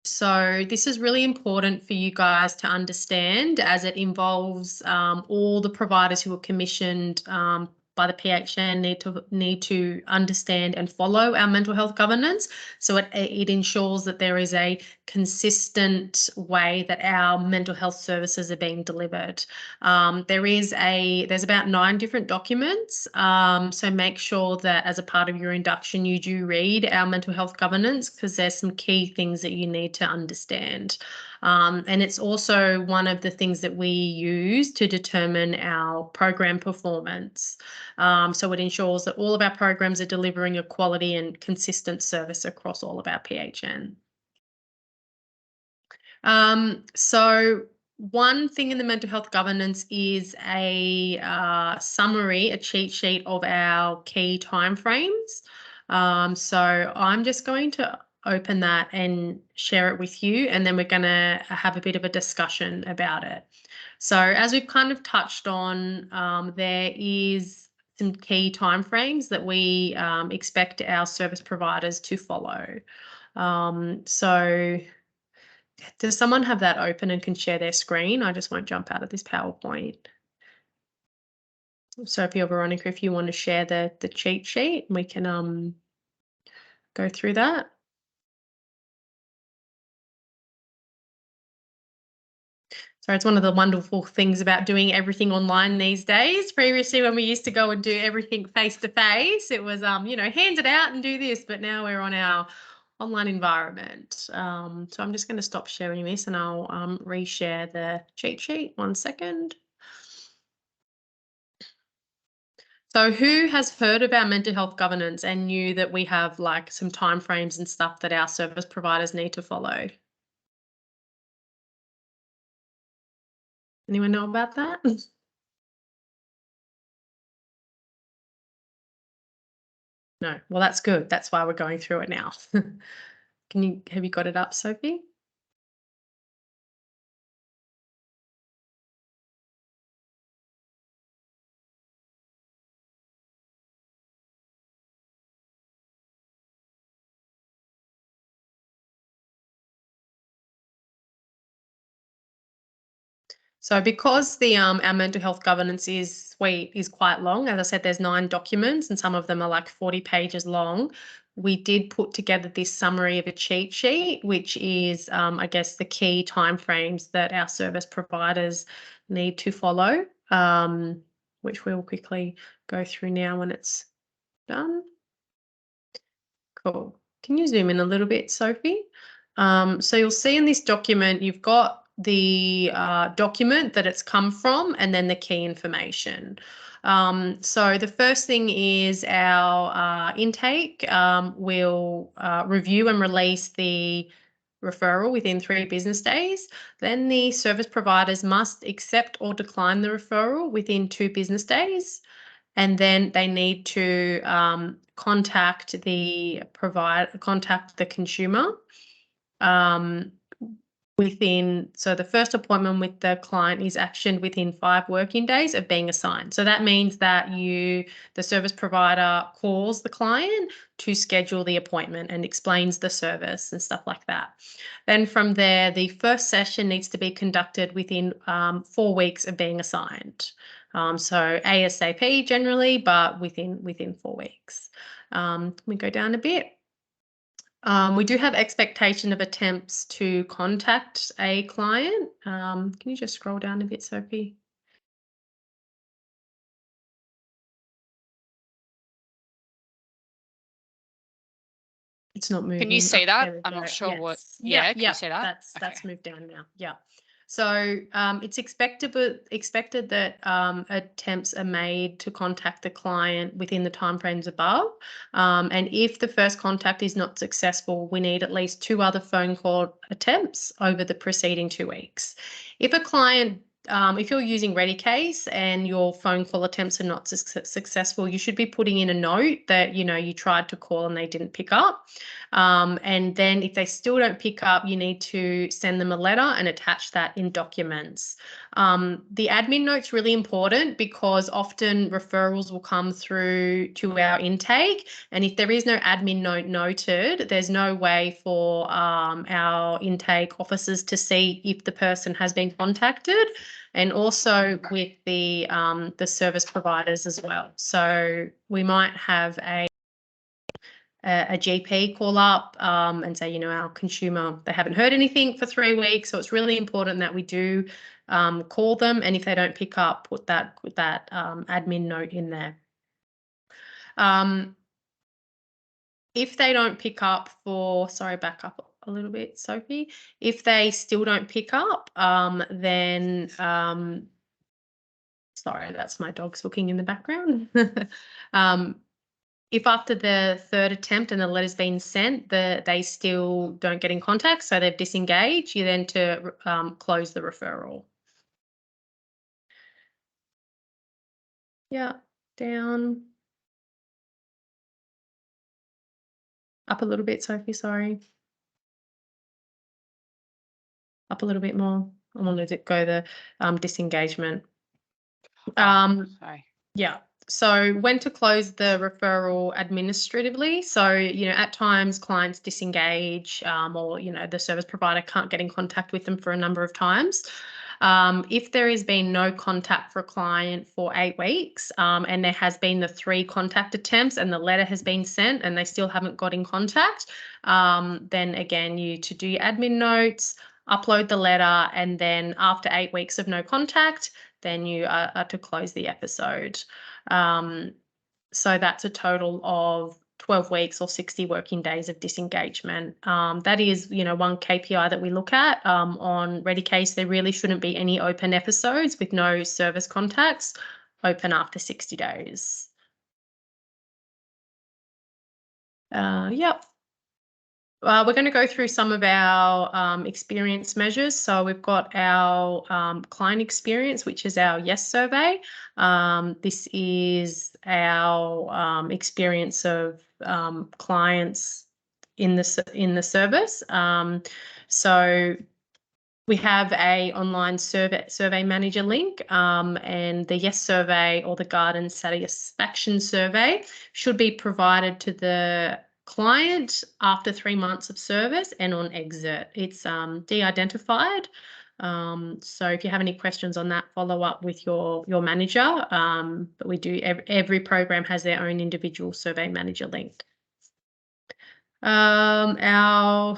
So this is really important for you guys to understand, as it involves all the providers who are commissioned by the PHN need to understand and follow our mental health governance. So it ensures that there is a consistent way that our mental health services are being delivered. There's about 9 different documents. So make sure that as a part of your induction, you do read our mental health governance, because there's some key things that you need to understand. And it's also one of the things that we use to determine our program performance. So it ensures that all of our programs are delivering a quality and consistent service across all of our PHN. So one thing in the mental health governance is a summary, a cheat sheet of our key timeframes. So I'm just going to open that and share it with you, and then we're going to have a bit of a discussion about it. So as we've kind of touched on, there is some key timeframes that we expect our service providers to follow. So does someone have that open and can share their screen? I just won't jump out of this PowerPoint. Sophie or Veronica, if you want to share the cheat sheet, we can go through that. So it's one of the wonderful things about doing everything online these days. Previously, when we used to go and do everything face to face, it was hand it out and do this, but now we're on our online environment. So I'm just going to stop sharing this and I'll reshare the cheat sheet. 1 second. So who has heard of our mental health governance and knew that we have like some timeframes and stuff that our service providers need to follow? Anyone know about that? No. Well, that's good. That's why we're going through it now. Have you got it up, Sophie? So because the our mental health governance is quite long, as I said, there's 9 documents and some of them are like 40 pages long. We did put together this summary of a cheat sheet, which is, I guess, the key timeframes that our service providers need to follow, which we'll quickly go through now when it's done. Cool. Can you zoom in a little bit, Sophie? So you'll see in this document, you've got the document that it's come from and then the key information. So the first thing is our intake will review and release the referral within 3 business days. Then the service providers must accept or decline the referral within 2 business days. And then they need to contact the consumer so the first appointment with the client is actioned within 5 working days of being assigned. So that means that the service provider calls the client to schedule the appointment and explains the service and stuff like that. Then from there, the first session needs to be conducted within 4 weeks of being assigned. So ASAP generally, but within 4 weeks. Let me go down a bit. We do have expectation of attempts to contact a client. Can you just scroll down a bit, Sophie? It's not moving. Can you see that? I'm not sure what. Yeah, can you see that? That's moved down now. Yeah. So it's expected that attempts are made to contact the client within the timeframes above. And if the first contact is not successful, we need at least 2 other phone call attempts over the preceding 2 weeks. If a client if you're using ReadyCase and your phone call attempts are not successful, you should be putting in a note that, you tried to call and they didn't pick up. And then if they still don't pick up, you need to send them a letter and attach that in documents. The admin note's really important because often referrals will come through to our intake, and if there is no admin note noted, there's no way for our intake officers to see if the person has been contacted, and also with the service providers as well. So we might have a GP call up and say, you know, our consumer, they haven't heard anything for 3 weeks. So it's really important that we do call them. And if they don't pick up, put that admin note in there. If they don't pick up sorry, back up a little bit, Sophie. If they still don't pick up, then, sorry, that's my dog's looking in the background. If after the 3rd attempt and the letter's been sent, they still don't get in contact, so they've disengaged, you then to close the referral. Yeah, down. Up a little bit, Sophie, sorry. Up a little bit more. I want to go the disengagement. Sorry. Yeah. So when to close the referral administratively. So, you know, at times clients disengage or, you know, the service provider can't get in contact with them for a number of times. If there has been no contact for a client for 8 weeks and there has been the 3 contact attempts and the letter has been sent and they still haven't got in contact, then again, you to do your admin notes, upload the letter, and then after 8 weeks of no contact, then you are to close the episode. So that's a total of 12 weeks or 60 working days of disengagement. That is, you know, one KPI that we look at on ReadyCase. There really shouldn't be any open episodes with no service contacts open after 60 days. Yep. We're going to go through some of our experience measures. So we've got our client experience, which is our yes survey. This is our experience of clients in the service. So we have a online survey manager link, and the yes survey or the garden satisfaction survey should be provided to the client after 3 months of service and on exit. It's de-identified. So if you have any questions on that, follow up with your manager. But we do, every program has their own individual survey manager link. Our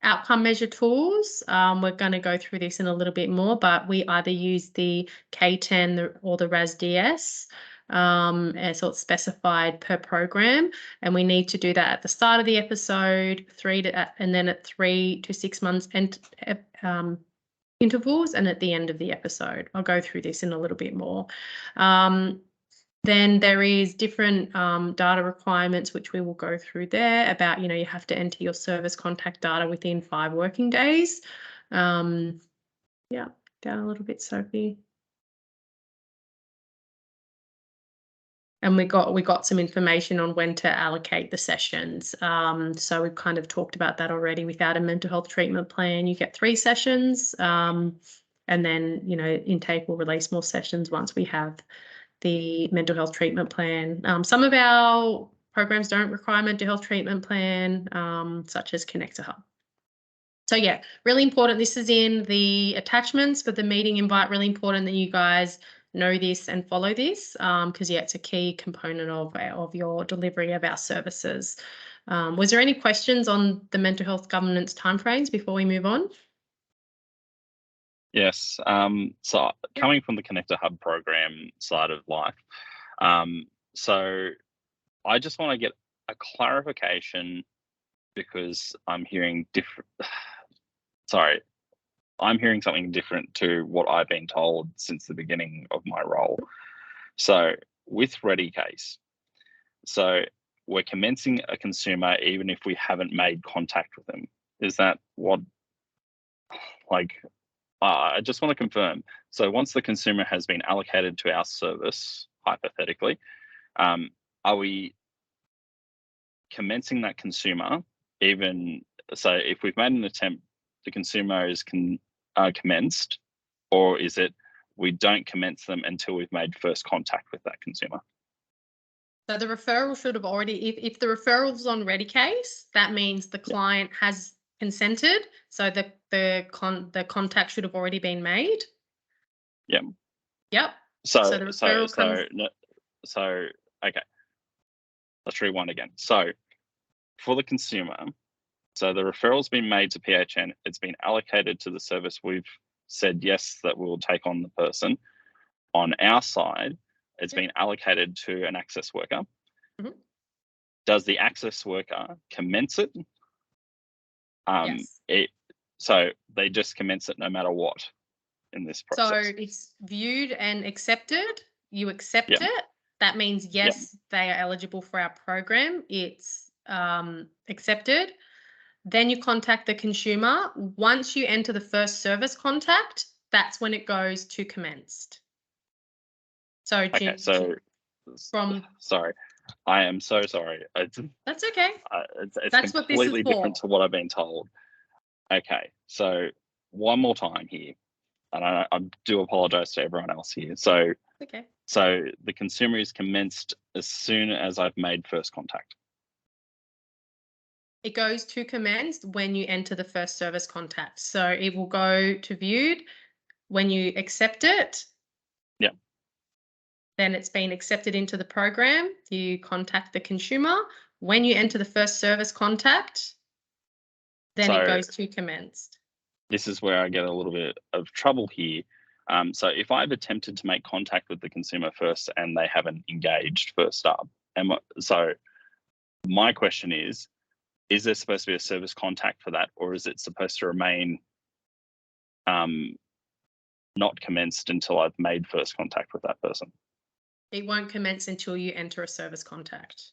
outcome measure tools, we're going to go through this in a little bit more, but we either use the K10 or the RASDS. And so it's specified per program, and we need to do that at the start of the episode, and then at 3 to 6 months intervals, and at the end of the episode. I'll go through this in a little bit more. Then there is different data requirements, which we will go through there about, you know, you have to enter your service contact data within 5 working days. Yeah, down a little bit, Sophie. And we got some information on when to allocate the sessions. So we've kind of talked about that already. Without a mental health treatment plan, you get 3 sessions. And then, you know, intake will release more sessions once we have the mental health treatment plan. Some of our programs don't require mental health treatment plan, such as Connector Hub. So yeah, really important. This is in the attachments for the meeting invite. Really important that you guys know this and follow this, because yeah, it's a key component of your delivery of our services. Was there any questions on the mental health governance timeframes before we move on? Yes. So coming from the Connector Hub program side of life, so I just want to get a clarification because I'm hearing I'm hearing something different to what I've been told since the beginning of my role. So with ReadyCase, so we're commencing a consumer even if we haven't made contact with them. Is that what, like, I just want to confirm. So once the consumer has been allocated to our service, hypothetically, are we commencing that consumer even, so if we've made an attempt, the consumer is commenced, or is it we don't commence them until we've made first contact with that consumer. So the referral should have already, if the referral's on Ready Case, that means the client has consented. So the contact should have already been made. Yep. Yep. So the referral comes. Okay. Let's rewind again. So for the consumer, so the referral's been made to PHN, it's been allocated to the service. We've said yes that we'll take on the person. On our side, it's been allocated to an access worker. Mhm. Does the access worker commence it? Yes. So they just commence it no matter what in this process. So it's viewed and accepted. You accept it. That means yes, they are eligible for our program. It's accepted. Then you contact the consumer. Once you enter the first service contact, that's when it goes to commenced. So, Okay, sorry, I am so sorry. That's okay. It's That's what this is completely different for. to what I've been told. Okay, so one more time here, and I do apologize to everyone else here. So, Okay. So the consumer is commenced as soon as I've made first contact. It goes to commenced when you enter the first service contact. So it will go to viewed when you accept it. Yeah. Then it's been accepted into the program. You contact the consumer. When you enter the first service contact, then it goes to commenced. This is where I get a little bit of trouble here. So if I've attempted to make contact with the consumer first and they haven't engaged first up, so my question is there supposed to be a service contact for that, or is it supposed to remain not commenced until I've made first contact with that person? It won't commence until you enter a service contact.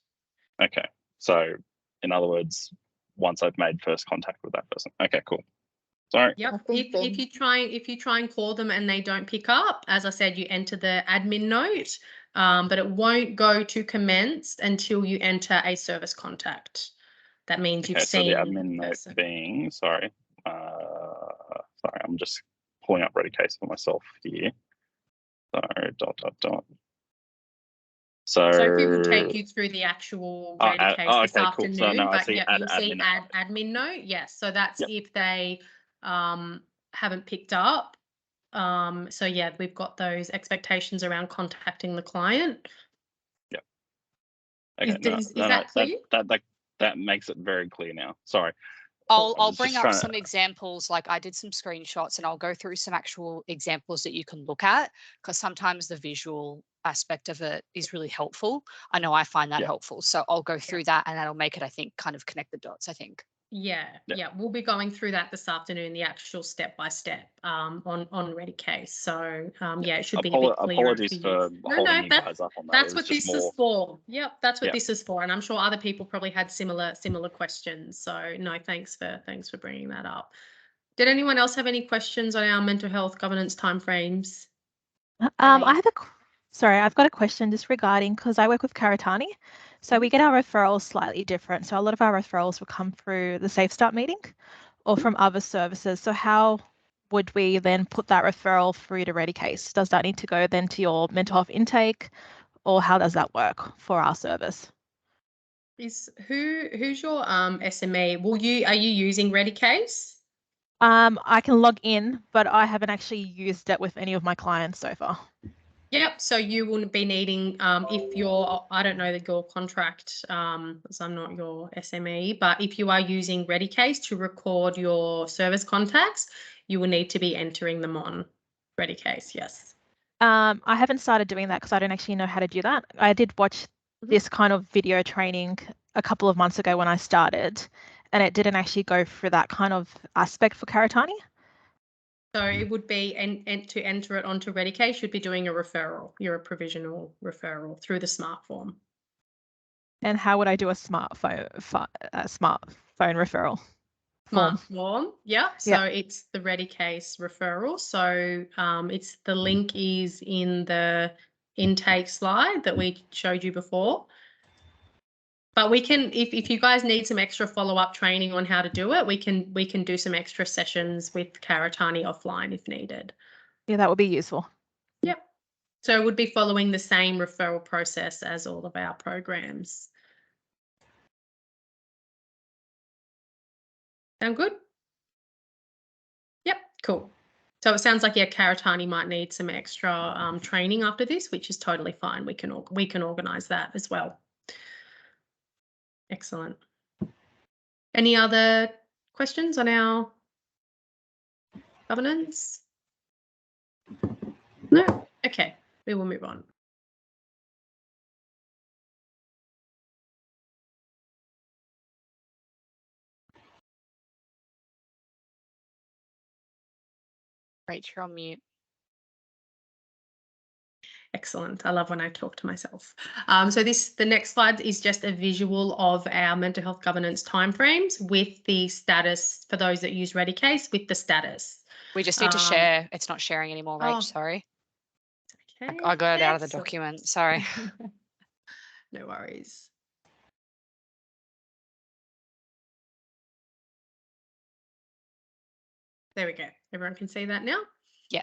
Okay. So in other words, once I've made first contact with that person. Okay, cool. Sorry. Yep. If you try and call them and they don't pick up, as I said, you enter the admin note, but it won't go to commence until you enter a service contact. That means you've seen the admin note being, sorry, I'm just pulling up Ready Case for myself here. So Sophie will take you through the actual Ready Case this afternoon. Cool. So, no, but you'll see admin admin note. Yes, so that's if they haven't picked up. So yeah, we've got those expectations around contacting the client. Yep. Okay. Is that clear? That makes it very clear now. Sorry. I'll bring up some examples. Like I did some screenshots and I'll go through some actual examples that you can look at, because sometimes the visual aspect of it is really helpful. I know I find that helpful. So I'll go through that and that'll make it, I think, kind of connect the dots, I think. Yeah. We'll be going through that this afternoon, the actual step by step on Ready Case. So it should be a bit clearer. Apologies for holding you guys up on that. That's what this is for. Yep, that's what this is for. And I'm sure other people probably had similar questions. So no, thanks for bringing that up. Did anyone else have any questions on our mental health governance timeframes? I've got a question just regarding, because I work with Karatani. So we get our referrals slightly different. So a lot of our referrals will come through the Safe Start meeting or from other services. So how would we then put that referral through to Ready Case? Does that need to go then to your mental health intake, or how does that work for our service? Who's your SME? Are you using Ready Case? I can log in, but I haven't actually used it with any of my clients so far. Yep. So you wouldn't be needing, if you're, I don't know your contract, because I'm not your SME, but if you are using Ready Case to record your service contacts, you will need to be entering them on Ready Case. Yes. I haven't started doing that because I don't actually know how to do that. I did watch this kind of video training a couple of months ago when I started, and it didn't actually go through that kind of aspect for Karatani. So it would be, and to enter it onto Ready Case, you'd be doing a referral. You're a provisional referral through the smart form. And how would I do a smartphone referral? Smart form. Yeah. So it's the Ready Case referral. So it's the link is in the intake slide that we showed you before. But we can, if you guys need some extra follow-up training on how to do it, we can do some extra sessions with Karatani offline if needed. Yeah, that would be useful. Yep. So it would be following the same referral process as all of our programs. Sound good? Yep, cool. So it sounds like, yeah, Karatani might need some extra training after this, which is totally fine. We can organise that as well. Excellent. Any other questions on our governance? No? Okay, we will move on. Rach, you're on mute. Excellent. I love when I talk to myself. So the next slide is just a visual of our mental health governance timeframes with the status for those that use ReadyCase with the status. We just need to share. It's not sharing anymore, Rach. Sorry. Okay. I got it out of the document. Sorry. No worries. There we go. Everyone can see that now? Yeah.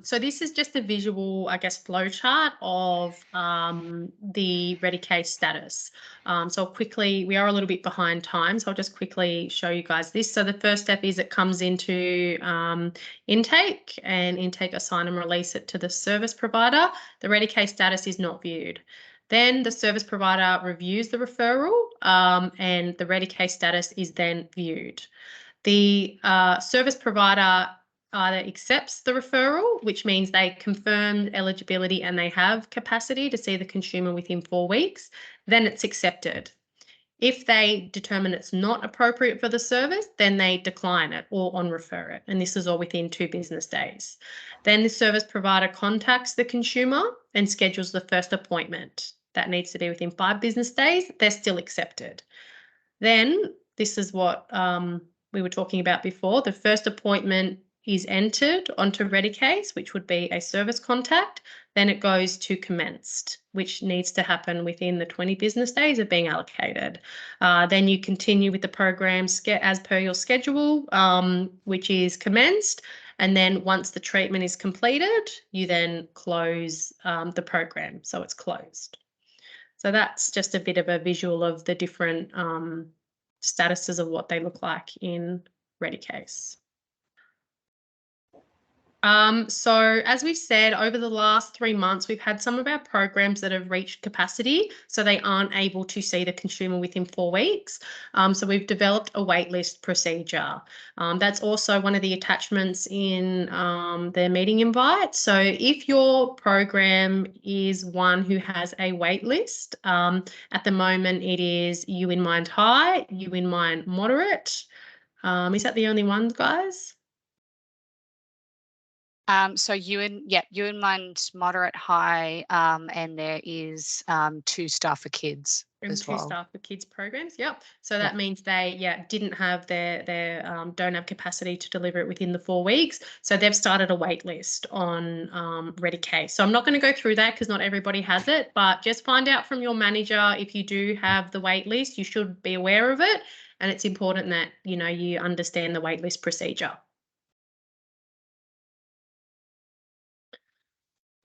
So this is just a visual, I guess, flow chart of the ReadyCase status. So quickly, we are a little bit behind time, so I'll just quickly show you guys this. So the first step is it comes into intake, and intake assign and release it to the service provider. The ReadyCase status is not viewed. Then the service provider reviews the referral, and the ReadyCase status is then viewed. The service provider either accepts the referral, which means they confirm eligibility and they have capacity to see the consumer within 4 weeks, then it's accepted. If they determine it's not appropriate for the service, then they decline it or on-refer it, and this is all within 2 business days. Then the service provider contacts the consumer and schedules the first appointment. That needs to be within 5 business days. They're still accepted. Then this is what we were talking about before. The first appointment is entered onto ReadyCase, which would be a service contact. Then it goes to commenced, which needs to happen within the 20 business days of being allocated. Then you continue with the program as per your schedule, which is commenced. And then once the treatment is completed, you then close the program. So it's closed. So that's just a bit of a visual of the different statuses of what they look like in ReadyCase. So as we've said, over the last 3 months, we've had some of our programs that have reached capacity, so they aren't able to see the consumer within 4 weeks. So we've developed a waitlist procedure. That's also one of the attachments in the meeting invite. So if your program is one who has a waitlist, at the moment it is You in Mind High, You in Mind Moderate. Is that the only one, guys? So you in Mind Moderate High, and there is 2 Star for Kids as well. 2 Star for Kids programs. Yep. So that means they didn't have their don't have capacity to deliver it within the 4 weeks. So they've started a wait list on ReadyCase. So I'm not going to go through that because not everybody has it, but just find out from your manager if you do have the wait list. You should be aware of it, and it's important that you understand the wait list procedure.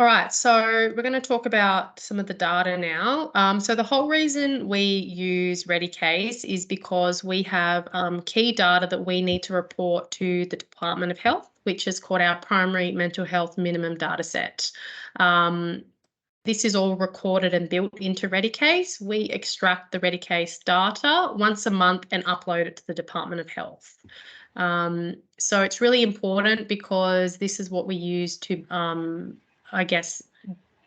All right, so we're going to talk about some of the data now. So the whole reason we use ReadyCase is because we have key data that we need to report to the Department of Health, which is called our Primary Mental Health Minimum Data Set. This is all recorded and built into ReadyCase. We extract the ReadyCase data once a month and upload it to the Department of Health. So it's really important because this is what we use to I guess,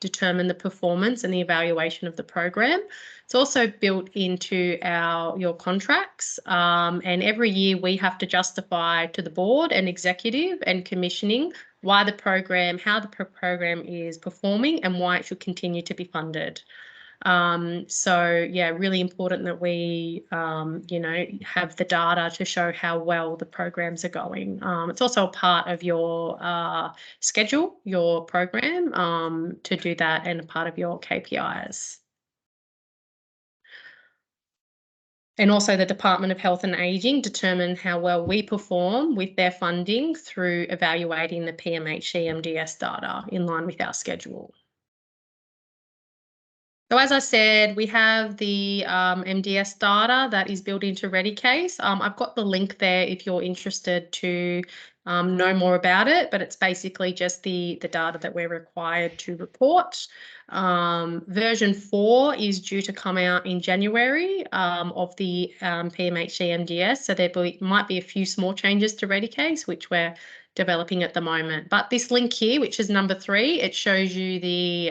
determine the performance and the evaluation of the program. It's also built into your contracts, and every year we have to justify to the board and executive and commissioning how the program is performing and why it should continue to be funded. So yeah, really important that we, have the data to show how well the programs are going. It's also a part of your schedule, your program, to do that, and a part of your KPIs. And also the Department of Health and Ageing determine how well we perform with their funding through evaluating the PMHC MDS data in line with our schedule. So as I said, we have the MDS data that is built into ReadyCase. I've got the link there if you're interested to know more about it, but it's basically just the data that we're required to report. Version 4 is due to come out in January of the PMHC MDS, so there might be a few small changes to ReadyCase, which we're developing at the moment. But this link here, which is number 3, it shows you the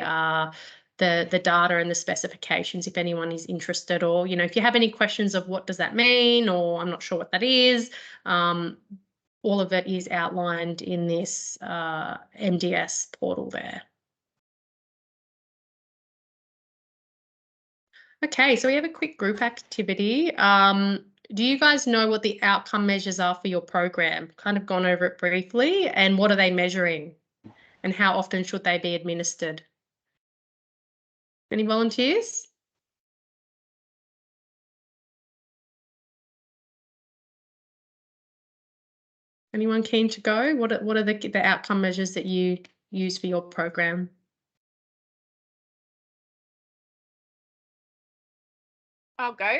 data and the specifications if anyone is interested, or if you have any questions of what does that mean, or I'm not sure what that is, all of it is outlined in this MDS portal there. Okay, so we have a quick group activity. Do you guys know what the outcome measures are for your program? Kind of gone over it briefly, and what are they measuring and how often should they be administered? Any volunteers? Anyone keen to go? What are the outcome measures that you use for your program? I'll go.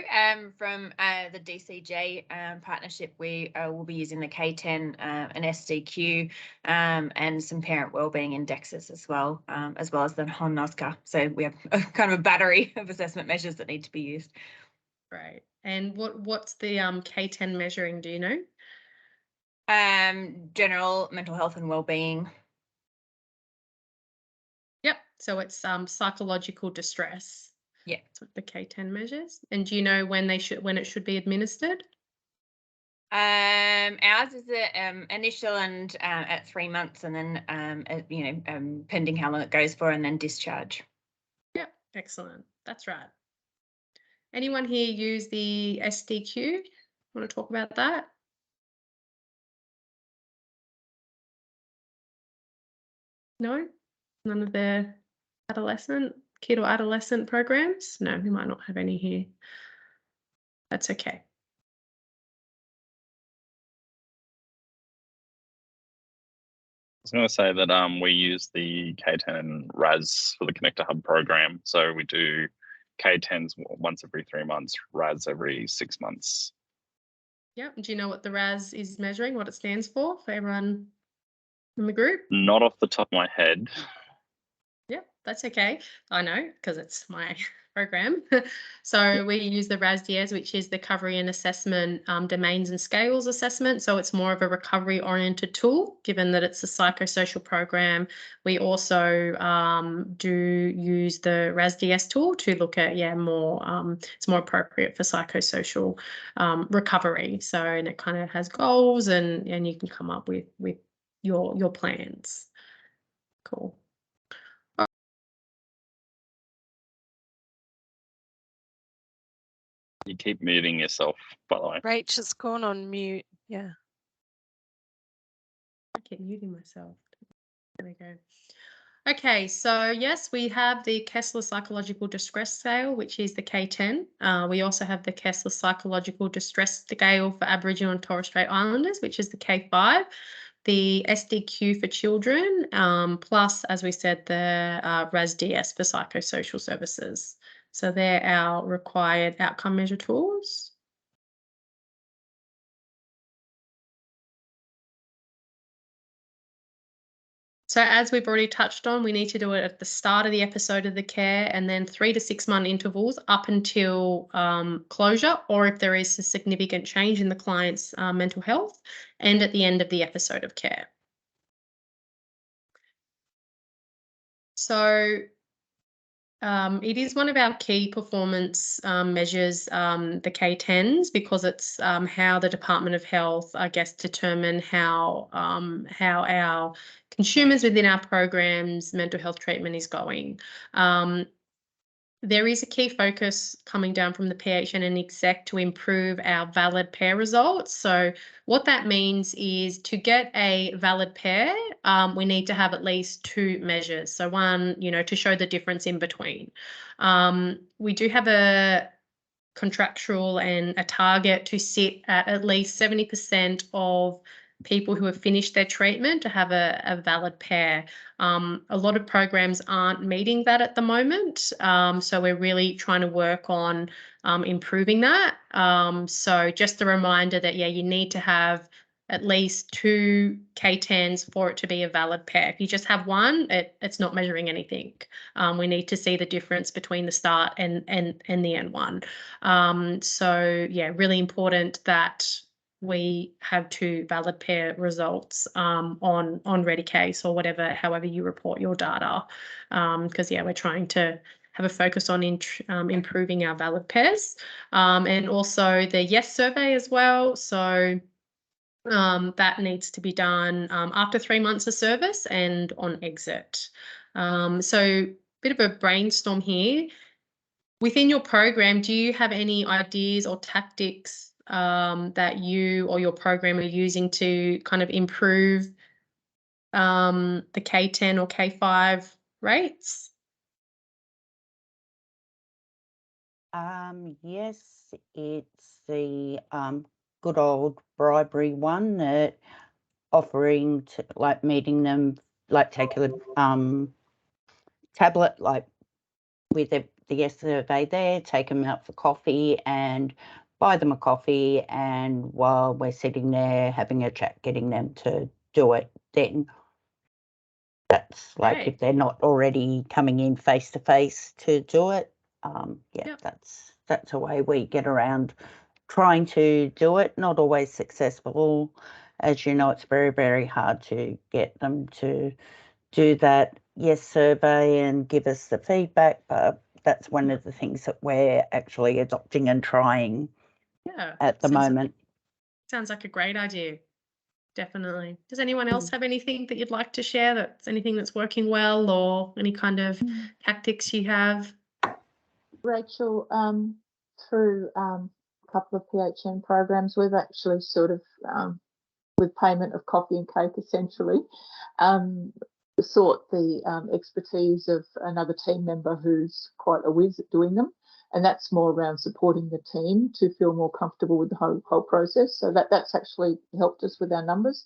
From the DCJ partnership, we will be using the K10 and SDQ and some parent wellbeing indexes as well as the HON-NOSCA. So we have kind of a battery of assessment measures that need to be used. Right. And what's the K10 measuring? Do you know? General mental health and wellbeing. Yep. So it's psychological distress. Yeah, that's what the K10 measures. And do you know when it should be administered? Ours is initial and at 3 months, and then pending how long it goes for, and then discharge. Yep, excellent. That's right. Anyone here use the SDQ? Want to talk about that? No? None of the kid or adolescent programs? No, we might not have any here. That's okay. I was going to say that we use the K10 RAS for the Connector Hub program. So we do K10s once every 3 months, RAS every 6 months. Yeah. Do you know what the RAS is measuring, what it stands for everyone in the group? Not off the top of my head. Yep, that's okay. I know because it's my program. So we use the RASDS, which is the Recovery and Assessment Domains and Scales Assessment. So it's more of a recovery-oriented tool, given that it's a psychosocial program. We also do use the RASDS tool to look at, more, it's more appropriate for psychosocial recovery. So, and it kind of has goals and you can come up with your plans. Cool. You keep muting yourself, by the way. Rach has gone on mute. Yeah. I keep muting myself. There we go. Okay, so yes, we have the Kessler Psychological Distress Scale, which is the K10. We also have the Kessler Psychological Distress Scale for Aboriginal and Torres Strait Islanders, which is the K5. The SDQ for children, plus, as we said, the RASDS for psychosocial services. So they're our required outcome measure tools. So as we've already touched on, we need to do it at the start of the episode of the care and then 3 to 6 month intervals up until closure, or if there is a significant change in the client's mental health, and at the end of the episode of care. So it is one of our key performance measures, the K10s, because it's how the Department of Health, I guess, determine how our consumers within our programs' mental health treatment is going. There is a key focus coming down from the PHN and exec to improve our valid pair results. So what that means is to get a valid pair, we need to have at least 2 measures. So one, to show the difference in between. We do have contractual and a target to sit at least 70% of people who have finished their treatment to have a valid pair. A lot of programs aren't meeting that at the moment, so we're really trying to work on improving that. So just a reminder that, yeah, you need to have at least 2 K10s for it to be a valid pair. If you just have one, it's not measuring anything. We need to see the difference between the start and the end one. So yeah, really important that we have 2 valid pair results on Ready Case or whatever, however you report your data. Because yeah, we're trying to have a focus on improving our valid pairs, and also the Yes survey as well. So that needs to be done after 3 months of service and on exit. So bit of a brainstorm here. Within your program, do you have any ideas or tactics that you or your program are using to kind of improve the K10 or K5 rates? Yes, it's the good old bribery one, that offering to, like, meeting them, like, take a tablet, like with the Yes survey there, take them out for coffee and buy them a coffee, and while we're sitting there having a chat, getting them to do it. Then that's like, Right. if they're not already coming in face to face to do it, yeah, Yep. that's a way we get around trying to do it. Not always successful. As you know, it's very, very hard to get them to do that Yes survey and give us the feedback, but that's one of the things that we're actually adopting and trying at the moment. Sounds like a great idea. Definitely. Does anyone else have anything that you'd like to share, that's anything that's working well, or any kind of tactics you have? Rachel, through a couple of PHN programs, we've actually sort of, with payment of coffee and cake essentially, sought the expertise of another team member who's quite a whiz at doing them, and that's more around supporting the team to feel more comfortable with the whole process. So that's actually helped us with our numbers.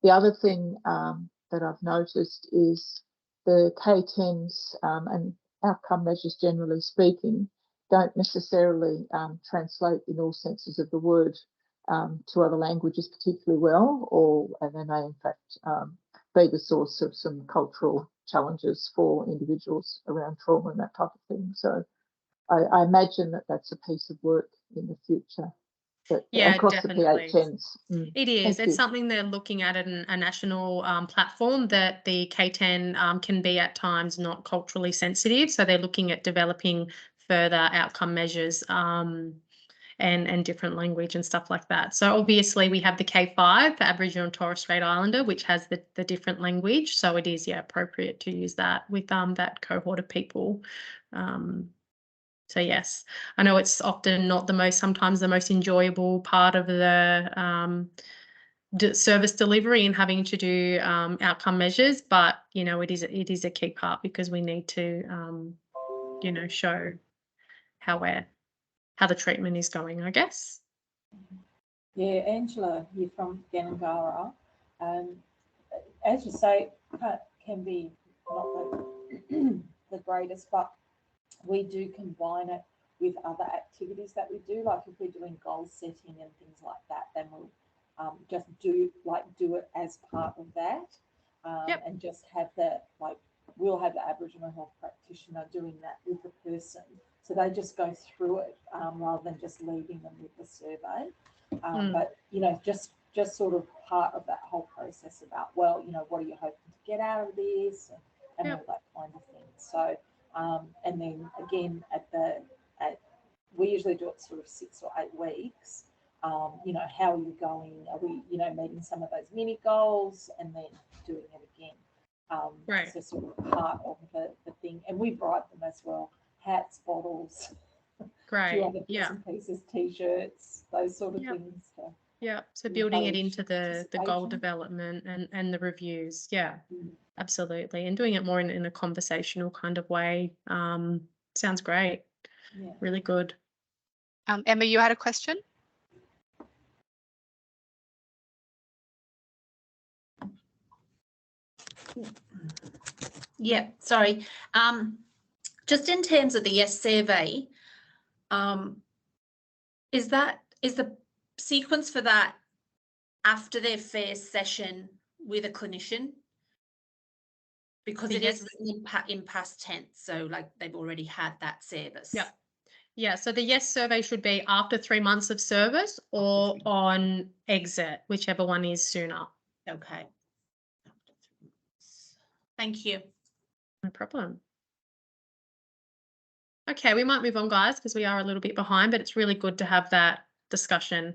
The other thing that I've noticed is the K10s and outcome measures, generally speaking, don't necessarily translate in all senses of the word to other languages particularly well, and they may in fact be the source of some cultural challenges for individuals around trauma and that type of thing. So I imagine that that's a piece of work in the future. Yeah, across definitely. the PHNs. It is. Thank It's you. something they're looking at a national platform, that the K10 can be at times not culturally sensitive. So they're looking at developing further outcome measures and different language and stuff like that. So obviously we have the K5 for Aboriginal and Torres Strait Islander, which has the different language. So it is, yeah, appropriate to use that with that cohort of people. So yes, I know it's often not sometimes the most enjoyable part of the service delivery and having to do outcome measures, but you know, it is a key part, because we need to you know, show how the treatment is going, I guess. Yeah, Angela here from Ganangara. As you say, can be not the greatest, but we do combine it with other activities that we do. Like if we're doing goal setting and things like that, then we'll just do it as part of that, and just have we'll have the Aboriginal health practitioner doing that with the person, so they just go through it rather than just leaving them with the survey. But you know, just sort of part of that whole process about, well, you know, what are you hoping to get out of this, and all that kind of thing. So and then again we usually do it sort of 6 or 8 weeks. You know, how are you going? Are we, you know, meeting some of those mini goals and then doing it again? Right. So sort of part of the thing, and we bribe them as well. Hats, bottles, Great. few other bits and pieces, t-shirts, those sort of things. Yeah, so building it into the goal development and the reviews. Yeah, absolutely. And doing it more in a conversational kind of way. Sounds great. Yeah. Really good. Emma, you had a question? Yeah, sorry. Just in terms of the yes survey, is the sequence for that after their first session with a clinician? Because it is written in past tense, so like they've already had that service. Yeah. Yeah, so the yes survey should be after 3 months of service or on exit, whichever one is sooner. Okay. Thank you. No problem. Okay, we might move on, guys, because we are a little bit behind, but it's really good to have that discussion.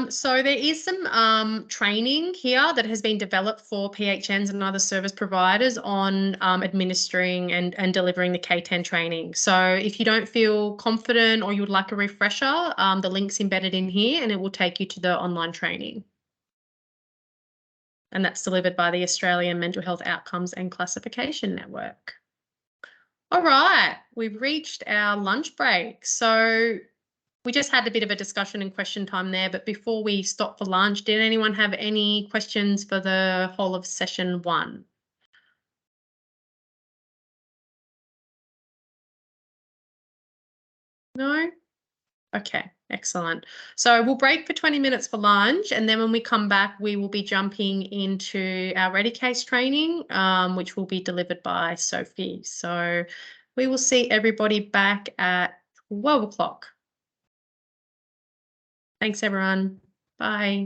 So there is some training here that has been developed for PHNs and other service providers on administering and delivering the K10 training. So if you don't feel confident or you would like a refresher, the link's embedded in here and it will take you to the online training. And that's delivered by the Australian Mental Health Outcomes and Classification Network. All right, we've reached our lunch break. So we just had a bit of a discussion and question time there, but before we stop for lunch, did anyone have any questions for the whole of session 1? No? Okay, excellent. So we'll break for 20 minutes for lunch, and then when we come back, we will be jumping into our Ready Case training, which will be delivered by Sophie. So we will see everybody back at 12 o'clock. Thanks, everyone. Bye.